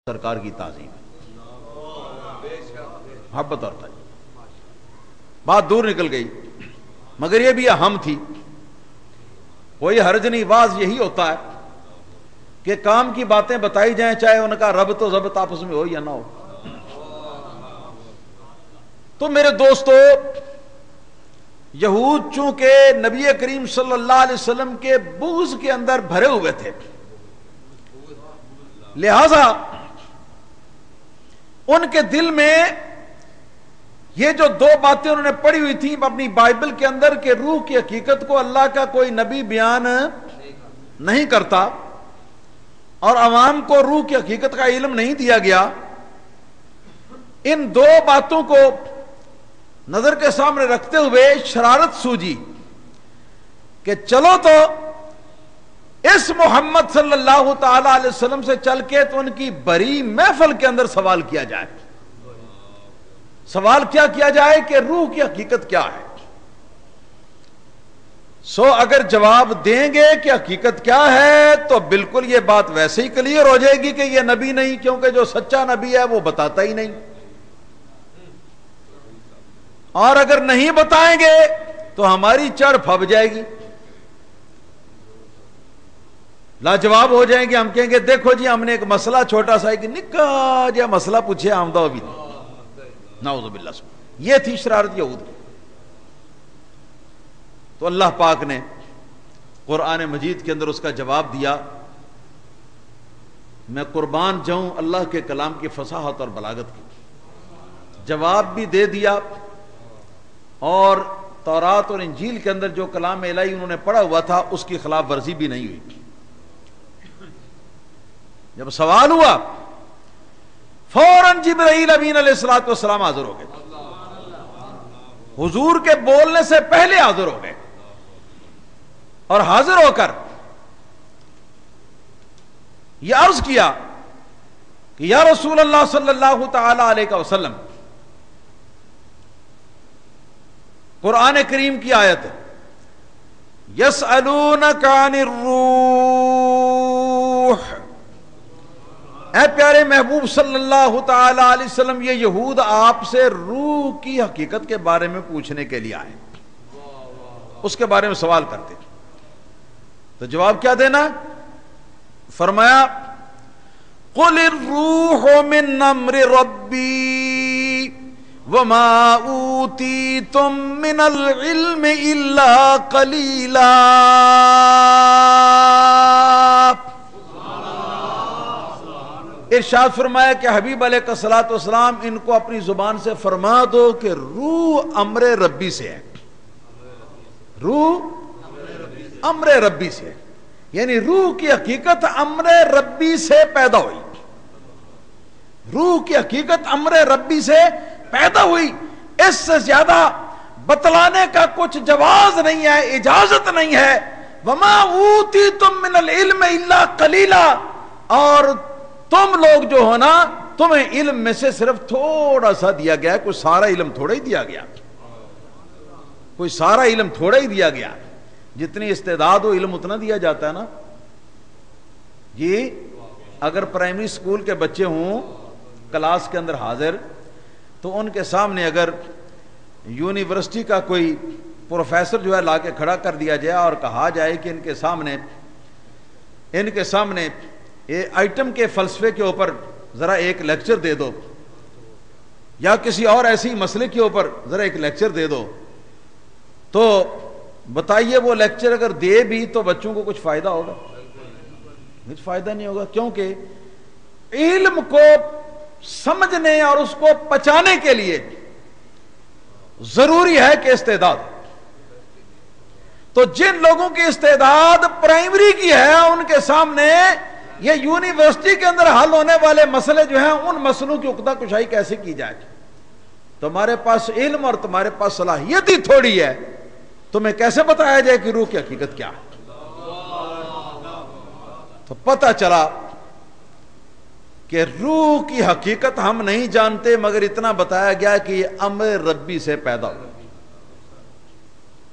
سرکار کی تعظیم ہے، محبت اور تعظیم۔ بات دور نکل گئی، مگر یہ بھی اہم تھی، کوئی حرج نہیں، واز یہی ہوتا ہے کہ کام کی باتیں بتائی جائیں، چاہے ان کا ربط و ضبط آپس میں ہو یا نہ ہو۔ تو میرے دوستو، یہود چونکہ نبی کریم صلی اللہ علیہ وسلم کے بغض کے اندر بھرے ہوئے تھے، لہذا ان کے دل میں یہ جو دو باتیں انہوں نے پڑھی ہوئی تھیں اپنی بائبل کے اندر کہ روح کی حقیقت کو اللہ کا کوئی نبی بیان نہیں کرتا اور عوام کو روح کی حقیقت کا علم نہیں دیا گیا، ان دو باتوں کو نظر کے سامنے رکھتے ہوئے شرارت سوجی کہ چلو تو اس محمد صلی اللہ تعالی علیہ وسلم سے چل کے تو ان کی بری محفل کے اندر سوال کیا جائے۔ سوال کیا کیا جائے کہ روح کی حقیقت کیا ہے؟ اگر جواب دیں گے کہ حقیقت کیا ہے تو بالکل یہ بات ویسے ہی کلیئر ہو جائے گی کہ یہ نبی نہیں، کیونکہ جو سچا نبی ہے وہ بتاتا ہی نہیں، اور اگر نہیں بتائیں گے تو ہماری چڑ پھب جائے گی، لاجواب ہو جائیں گے۔ ہم کہیں گے دیکھو جی ہم نے ایک مسئلہ چھوٹا سا ایک نکا جا مسئلہ پوچھے، آمدہ بھی نہیں، نعوذ باللہ۔ یہ تھی شرارت یہود کی۔ تو اللہ پاک نے قرآن مجید کے اندر اس کا جواب دیا۔ میں قربان جاؤں اللہ کے کلام کی فصاحت اور بلاغت کی، جواب بھی دے دیا، اور تورات اور انجیل کے اندر جو کلام الہی انہوں نے پڑھا ہوا تھا اس کی خلاف ورزی بھی نہیں ہوئی۔ جب سوال ہوا فوراً جبرائیل امین علیہ الصلوۃ والسلام حاضر ہو گئے، حضور کے بولنے سے پہلے حاضر ہو گئے، اور حاضر ہو کر یہ عرض کیا کہ یا رسول اللہ صلی اللہ تعالی علیہ وسلم، قرآن کریم کی آیت یسألونک عن الروح، اے پیارے محبوب صلی اللہ تعالی علیہ وسلم، یہ یہود آپ سے روح کی حقیقت کے بارے میں پوچھنے کے لیے آئے، اس کے بارے میں سوال کرتے، تو جواب کیا دینا؟ فرمایا قل الروح من امر ربی وما اوتیتم من العلم الا قلیلا۔ ارشاد فرمایا کہ حبیب علیہ الصلوۃ والسلام ان کو اپنی زبان سے فرما دو کہ روح امر ربی سے ہے، روح امر ربی سے، یعنی روح کی حقیقت امر ربی سے پیدا ہوئی، روح کی حقیقت امر ربی سے پیدا ہوئی، اس سے زیادہ بتلانے کا کچھ جواز نہیں ہے، اجازت نہیں ہے۔ وما اوتیتم من العلم الا قلیلا، اور تم لوگ جو ہو نا، تمہیں علم میں سے صرف تھوڑا سا دیا گیا ہے، کوئی سارا علم تھوڑا ہی دیا گیا، کوئی سارا علم تھوڑا ہی دیا گیا، جتنی استعداد ہو علم اتنا دیا جاتا ہے نا جی۔ اگر پرائمری اسکول کے بچے ہوں کلاس کے اندر حاضر، تو ان کے سامنے اگر یونیورسٹی کا کوئی پروفیسر جو ہے لا کے کھڑا کر دیا جائے اور کہا جائے کہ ان کے سامنے آئٹم کے فلسفے کے اوپر ذرا ایک لیکچر دے دو، یا کسی اور ایسی مسئلے کے اوپر ذرا ایک لیکچر دے دو، تو بتائیے وہ لیکچر اگر دے بھی تو بچوں کو کچھ فائدہ ہوگا؟ کچھ فائدہ نہیں ہوگا، کیونکہ علم کو سمجھنے اور اس کو پچانے کے لیے ضروری ہے کہ استعداد۔ تو جن لوگوں کی استعداد پرائمری کی ہے ان کے سامنے یہ یونیورسٹی کے اندر حل ہونے والے مسئلے جو ہیں، ان مسئلوں کی عقدہ کشائی کیسے کی جائے؟ تمہارے پاس علم اور تمہارے پاس صلاحیت ہی تھوڑی ہے، تمہیں کیسے بتایا جائے کہ روح کی حقیقت کیا ہے؟ تو پتہ چلا کہ روح کی حقیقت ہم نہیں جانتے، مگر اتنا بتایا گیا کہ یہ امر ربی سے پیدا ہوا۔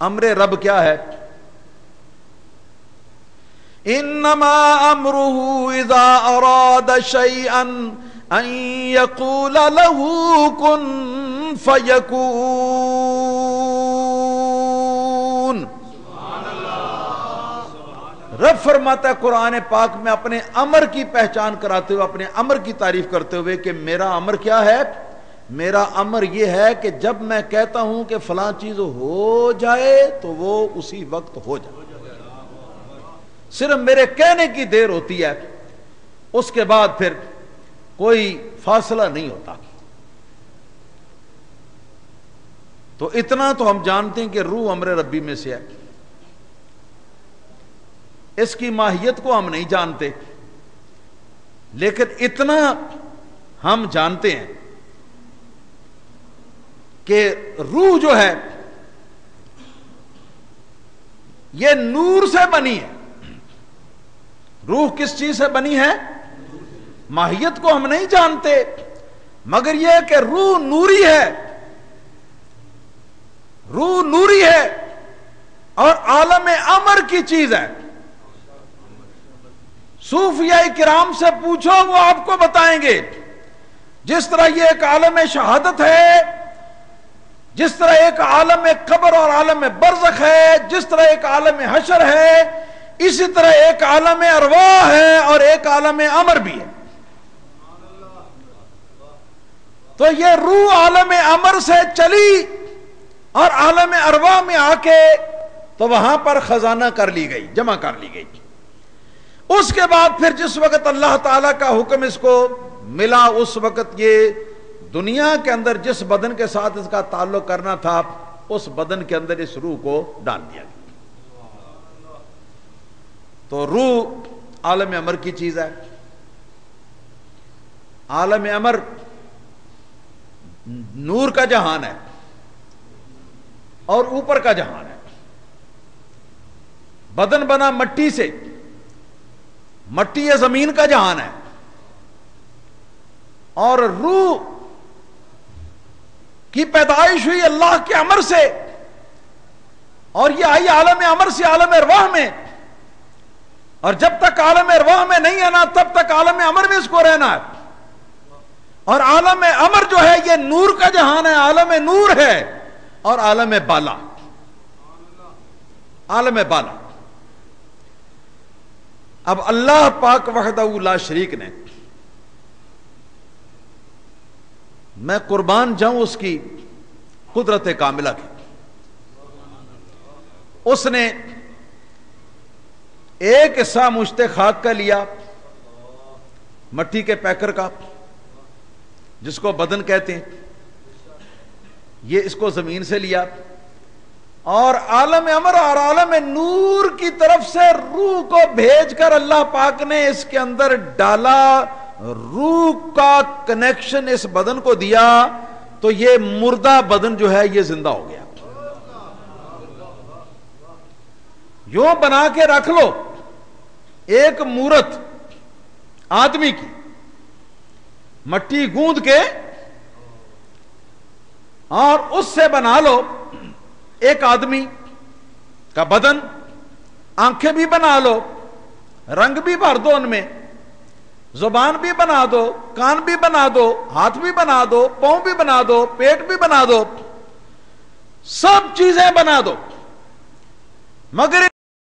امر رب کیا ہے؟ انما امره اذا اراد شيئا ان یقول لہ کن فیکون. رب فرماتا ہے قرآن پاک میں اپنے امر کی پہچان کراتے ہوئے، اپنے امر کی تعریف کرتے ہوئے کہ میرا امر کیا ہے؟ میرا امر یہ ہے کہ جب میں کہتا ہوں کہ فلاں چیز ہو جائے تو وہ اسی وقت ہو جائے. صرف میرے کہنے کی دیر ہوتی ہے، اس کے بعد پھر کوئی فاصلہ نہیں ہوتا. تو اتنا تو ہم جانتے ہیں کہ روح امر ربی میں سے ہے. اس کی ماہیت کو ہم نہیں جانتے، لیکن اتنا ہم جانتے ہیں کہ روح جو ہے یہ نور سے بنی ہے. روح کس چیز سے بنی ہے؟ ماہیت کو ہم نہیں جانتے، مگر یہ کہ روح نوری ہے. روح نوری ہے اور عالم امر کی چیز ہے. صوفیاء کرام سے پوچھو، وہ آپ کو بتائیں گے. جس طرح یہ ایک عالم شہادت ہے، جس طرح ایک عالم قبر اور عالم برزخ ہے، جس طرح ایک عالم حشر ہے، اسی طرح ایک عالم ارواح ہے اور ایک عالم امر بھی ہے. تو یہ روح عالم امر سے چلی اور عالم ارواح میں آ کے تو وہاں پر خزانہ کر لی گئی، جمع کر لی گئی. اس کے بعد پھر جس وقت اللہ تعالیٰ کا حکم اس کو ملا، اس وقت یہ دنیا کے اندر جس بدن کے ساتھ اس کا تعلق کرنا تھا، اس بدن کے اندر اس روح کو ڈال دیا گیا. تو روح عالم امر کی چیز ہے. عالم امر نور کا جہان ہے اور اوپر کا جہان ہے. بدن بنا مٹی سے، مٹی یہ زمین کا جہان ہے، اور روح کی پیدائش ہوئی اللہ کے امر سے، اور یہ آئی عالم امر سے عالم ارواح میں. اور جب تک عالم ارواح میں نہیں آنا تب تک عالم امر میں اس کو رہنا ہے. اور عالم امر جو ہے یہ نور کا جہان ہے، عالم نور ہے اور عالم بالا، عالم بالا. اب اللہ پاک وحدہ لا شریک نے، میں قربان جاؤں اس کی قدرت کاملہ کی، اس نے ایک حصہ مشت خاک کا لیا، مٹی کے پیکر کا، جس کو بدن کہتے ہیں، یہ اس کو زمین سے لیا، اور عالم امر اور عالم نور کی طرف سے روح کو بھیج کر اللہ پاک نے اس کے اندر ڈالا. روح کا کنیکشن اس بدن کو دیا تو یہ مردہ بدن جو ہے یہ زندہ ہو گیا. یوں بنا کے رکھ لو ایک مورت آدمی کی، مٹی گوند کے اور اس سے بنا لو ایک آدمی کا بدن، آنکھیں بھی بنا لو، رنگ بھی بھر دو ان میں، زبان بھی بنا دو، کان بھی بنا دو، ہاتھ بھی بنا دو، پاؤں بھی بنا دو، پیٹ بھی بنا دو، سب چیزیں بنا دو، مگر